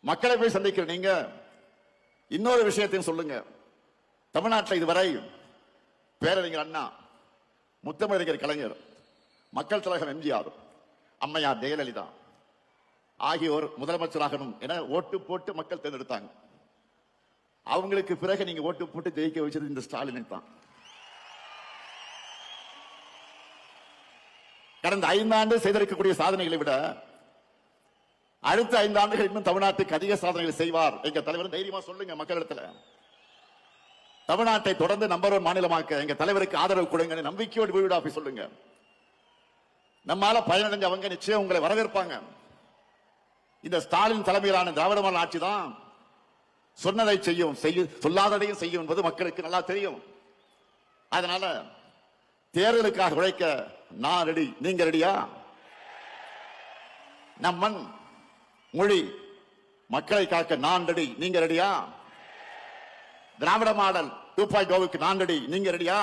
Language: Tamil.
மக்களை போய் சந்திக்கிற நீங்க இன்னொரு விஷயத்தையும் சொல்லுங்க. தமிழ்நாட்டில் இதுவரை பேரறிஞர் அண்ணா, முத்தமிழறிஞர் கலைஞர், மக்கள் தலைவர் எம்ஜிஆர், அம்மையார் ஜெயலலிதா ஆகியோர் முதலமைச்சராகணும் என ஓட்டு போட்டு மக்கள் தேர்ந்தெடுத்தாங்க. அவங்களுக்கு பிறகு நீங்க ஓட்டு போட்டு ஜெயிக்க வச்சது இந்த ஸ்டாலினை தான். கடந்த 5 ஆண்டு செய்திருக்கக்கூடிய சாதனைகளை விட அடுத்த 5 ஆண்டுகள் இன்னும் தமிழ்நாட்டுக்கு அதிக சாதனைகளை செய்வார் எங்க தலைவர். தைரியமா சொல்லுங்க மக்களிடத்துல. தமிழ்நாட்டை தொடர்ந்து நம்பர் 1 மாநிலமாக்க எங்க தலைவருக்கு ஆதரவு கொடுங்க, நம்பிக்கையோடு வீடு ஆபீஸ் சொல்லுங்க. நம்மால பயனடைஞ்சவங்க நிச்சயம் உங்களை வரவேற்பாங்க. இந்த ஸ்டாலின் தலைமையிலான திராவிட மாடல் ஆட்சி தான் சொன்னதை செய்யும், சொல்லாததையும் செய்யும் என்பது மக்களுக்கு நல்லா தெரியும். அதனால தேர்தலுக்காக உழைக்க நான் ரெடி, நீங்க ரெடியா? நம் மண் மொழி மக்களை காக்க நான் ரெடி, நீங்க ரெடியா? திராவிட மாடல் 2.0க்கு நான் ரெடி, நீங்க ரெடியா?